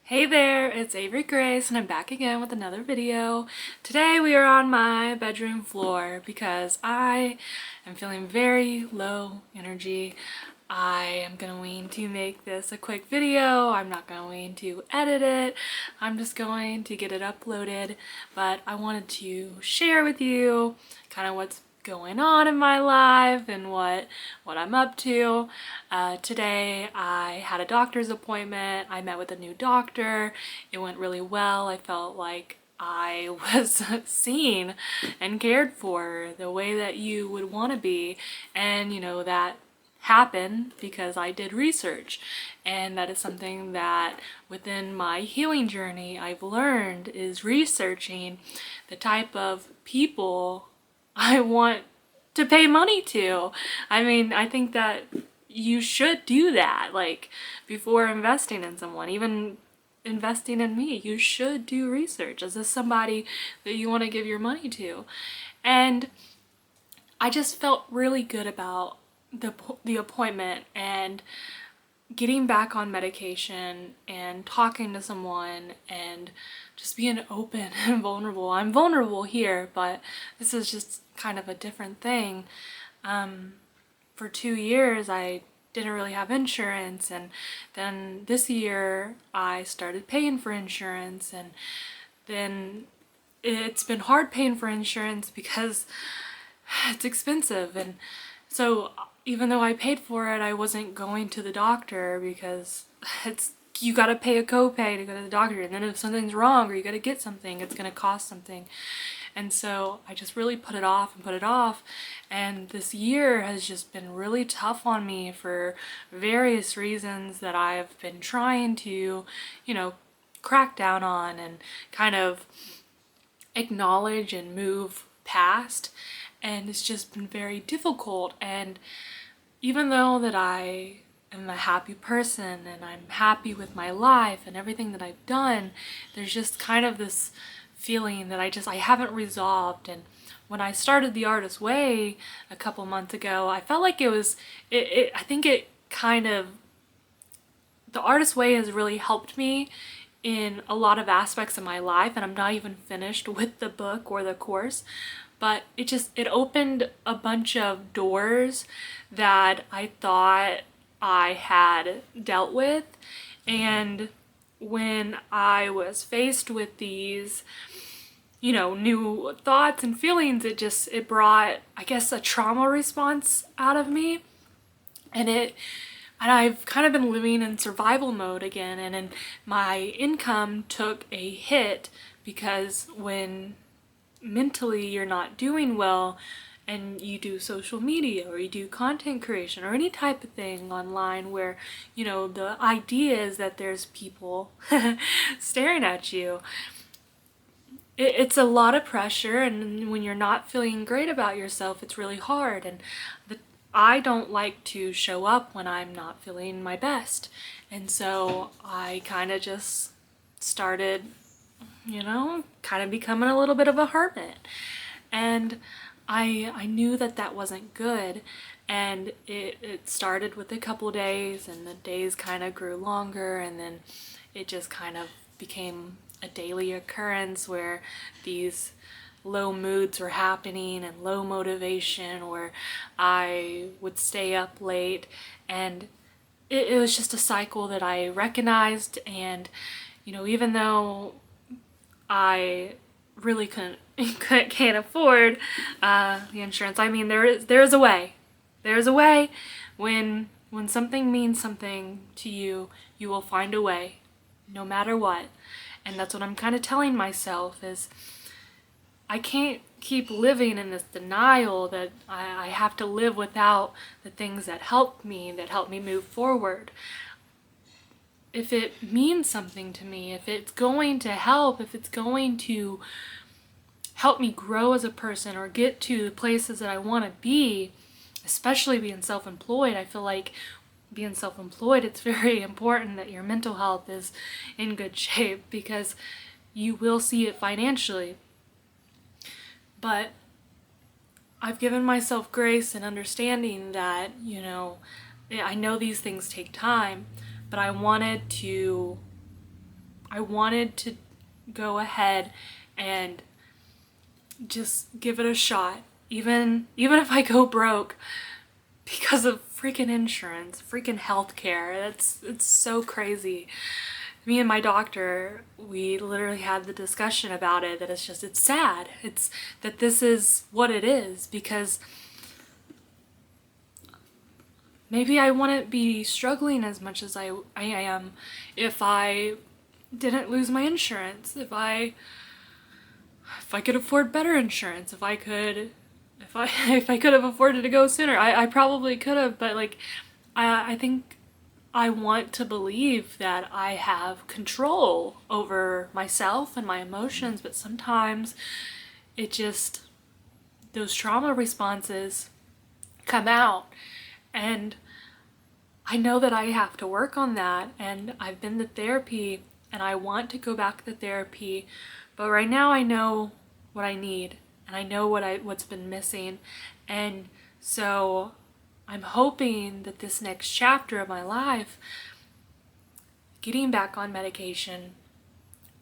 Hey there, it's Avery Grace and I'm back again with another video. Today we are on my bedroom floor because I am feeling very low energy. I am going to make this a quick video. I'm not going to edit it. I'm just going to get it uploaded, but I wanted to share with you kind of what's going on in my life and what I'm up to. Today I had a doctor's appointment. I met with a new doctor. It went really well. I felt like I was seen and cared for the way that you would want to be, and that happened because I did research, and that is something that within my healing journey I've learned is researching the type of people I want to pay money to. I mean, I think that you should do that, like, before investing in someone, even investing in me. You should do research. Is this somebody that you want to give your money to? And I just felt really good about the appointment and getting back on medication and talking to someone and just being open and vulnerable. I'm vulnerable here, but this is just kind of a different thing. For 2 years I didn't really have insurance, and then this year I started paying for insurance, and then it's been hard paying for insurance because it's expensive. And so even though I paid for it, I wasn't going to the doctor because you gotta pay a copay to go to the doctor, and then if something's wrong or you gotta get something, it's gonna cost something. And so I just really put it off and put it off, and this year has just been really tough on me for various reasons that I've been trying to, crack down on and kind of acknowledge and move past, and it's just been very difficult. And even though that I am a happy person and I'm happy with my life and everything that I've done, there's just kind of this feeling that I haven't resolved. And when I started The Artist Way a couple months ago, I felt like I think it kind of, The Artist Way has really helped me in a lot of aspects of my life, and I'm not even finished with the book or the course, but it opened a bunch of doors that I thought I had dealt with. And when I was faced with these, new thoughts and feelings, it brought, I guess, a trauma response out of me. And I've kind of been living in survival mode again, and my income took a hit because when mentally you're not doing well and you do social media or you do content creation or any type of thing online where the idea is that there's people staring at you, it's a lot of pressure, and when you're not feeling great about yourself, it's really hard. And I don't like to show up when I'm not feeling my best, and so I kind of just started kind of becoming a little bit of a hermit. And I knew that wasn't good, and it started with a couple days, and the days kind of grew longer, and then it just kind of became a daily occurrence where these low moods were happening and low motivation, where I would stay up late, and it was just a cycle that I recognized. And even though I really can't afford the insurance. I mean, there's a way. There's a way. When something means something to you, you will find a way, no matter what. And that's what I'm kind of telling myself, is I can't keep living in this denial that I have to live without the things that help me move forward. If it means something to me, if it's going to help, if it's going to help me grow as a person or get to the places that I want to be, especially being self-employed, I feel like being self-employed, it's very important that your mental health is in good shape, because you will see it financially. But I've given myself grace and understanding that, I know these things take time, but I wanted to I wanted to go ahead and just give it a shot, even if I go broke because of freaking insurance, freaking healthcare. It's so crazy. Me and my doctor, we literally had the discussion about it, that it's sad. It's that this is what it is, because maybe I wouldn't be struggling as much as I am if I didn't lose my insurance, if I could afford better insurance, if I could have afforded to go sooner. I probably could have, but like I think I want to believe that I have control over myself and my emotions, but sometimes it just, those trauma responses come out, and I know that I have to work on that, and I've been to therapy and I want to go back to therapy, but right now I know what I need and I know what's been missing, and so I'm hoping that this next chapter of my life, getting back on medication,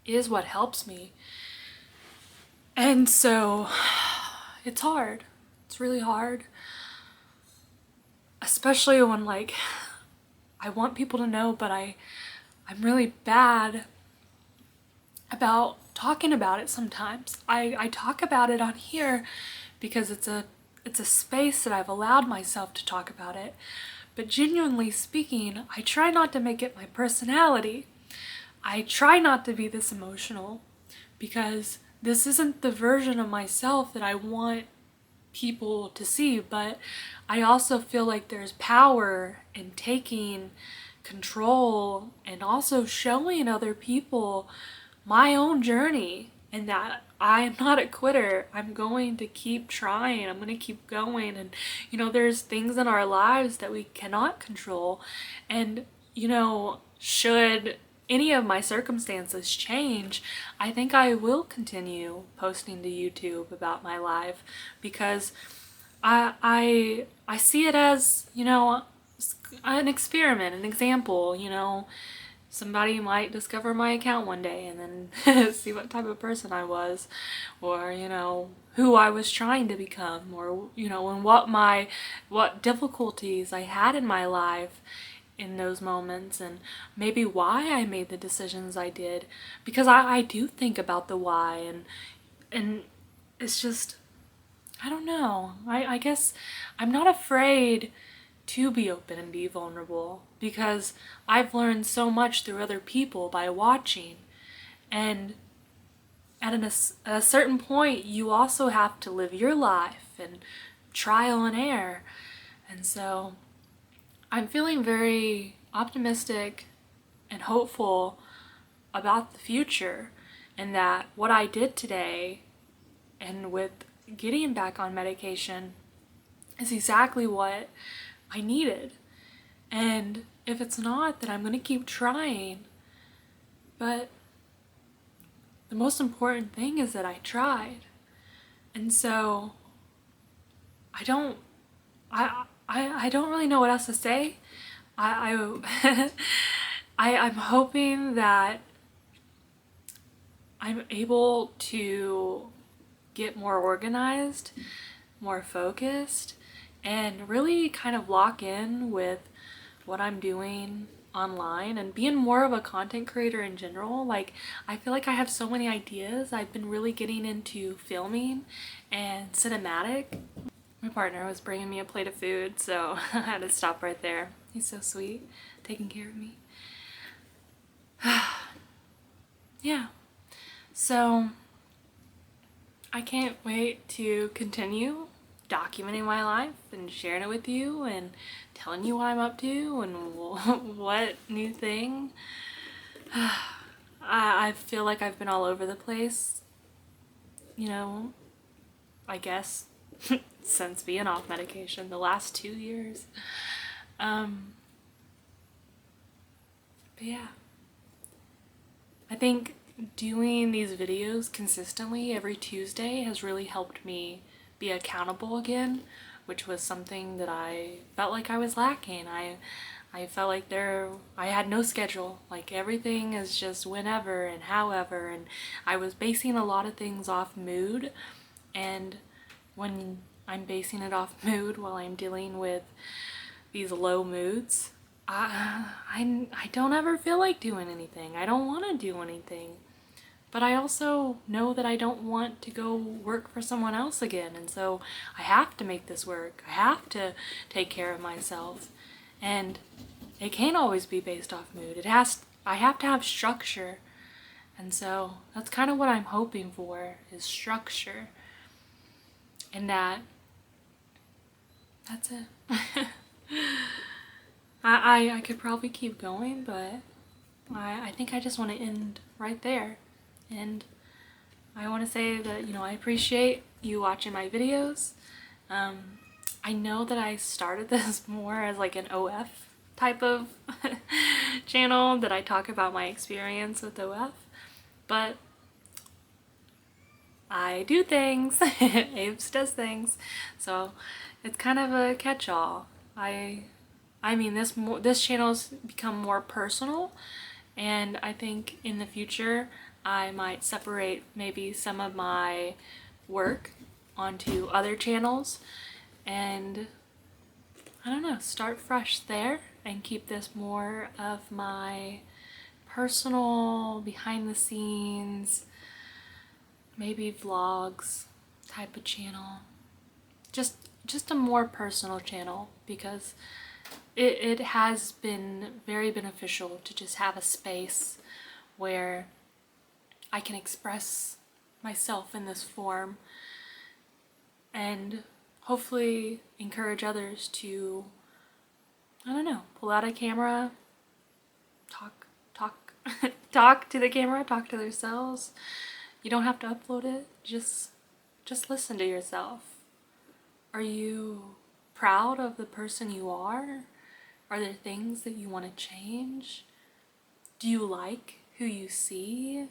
is what helps me. And so it's hard. It's really hard. Especially when like I want people to know, but I'm really bad about talking about it sometimes. I talk about it on here because it's a space that I've allowed myself to talk about it. But genuinely speaking, I try not to make it my personality. I try not to be this emotional, because this isn't the version of myself that I want people to see. But I also feel like there's power in taking control and also showing other people my own journey, and that I'm not a quitter. I'm going to keep trying. I'm going to keep going. And, you know, there's things in our lives that we cannot control. And, you know, should any of my circumstances change, I think I will continue posting to YouTube about my life, because I see it as, you know, an experiment, an example. You know, somebody might discover my account one day and then see what type of person I was, or, you know, who I was trying to become, or, you know, and what difficulties I had in my life in those moments, and maybe why I made the decisions I did, because I do think about the why, and it's just, I don't know. I guess I'm not afraid to be open and be vulnerable, because I've learned so much through other people by watching. And at a certain point, you also have to live your life and trial and error. And so I'm feeling very optimistic and hopeful about the future, and that what I did today and with getting back on medication is exactly what I needed. And if it's not, then I'm going to keep trying. But the most important thing is that I tried. And so I don't really know what else to say. I'm hoping that I'm able to get more organized, more focused, and really kind of lock in with what I'm doing online, and being more of a content creator in general. Like, I feel like I have so many ideas. I've been really getting into filming and cinematic. My partner was bringing me a plate of food, so I had to stop right there. He's so sweet, taking care of me. Yeah, so I can't wait to continue documenting my life and sharing it with you and telling you what I'm up to and what new thing. I feel like I've been all over the place, you know, I guess since being off medication the last 2 years. But yeah, I think doing these videos consistently every Tuesday has really helped me be accountable again, which was something that I felt like I was lacking. I felt like I had no schedule. Like everything is just whenever and however, and I was basing a lot of things off mood. And when I'm basing it off mood while I'm dealing with these low moods, I don't ever feel like doing anything. I don't want to do anything. But I also know that I don't want to go work for someone else again. And so I have to make this work. I have to take care of myself. And it can't always be based off mood. I have to have structure. And so that's kind of what I'm hoping for, is structure. And that's it. I could probably keep going, but I think I just want to end right there. And I want to say that, I appreciate you watching my videos. I know that I started this more as like an OF type of channel, that I talk about my experience with OF, but I do things. Apes does things, so it's kind of a catch-all. I mean, this channel's become more personal, and I think in the future I might separate maybe some of my work onto other channels, and I don't know, start fresh there and keep this more of my personal, behind the scenes, maybe vlogs type of channel. Just a more personal channel, because it has been very beneficial to just have a space where I can express myself in this form and hopefully encourage others to, I don't know, pull out a camera, talk to the camera, talk to themselves. You don't have to upload it, just listen to yourself. Are you proud of the person you are? Are there things that you want to change? Do you like who you see?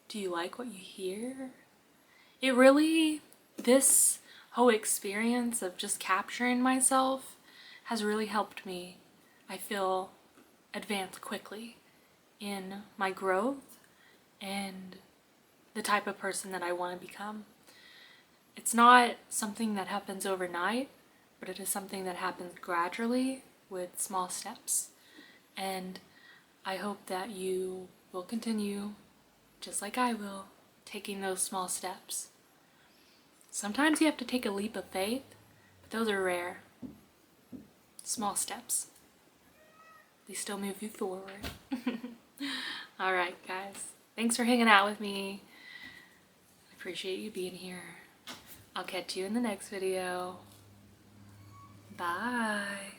Do you like what you hear? This whole experience of just capturing myself has really helped me, I feel, advance quickly in my growth and the type of person that I want to become. It's not something that happens overnight, but it is something that happens gradually with small steps. And I hope that you will continue, just like I will, taking those small steps. Sometimes you have to take a leap of faith, but those are rare. Small steps. They still move you forward. Alright guys, thanks for hanging out with me. I appreciate you being here. I'll catch you in the next video. Bye.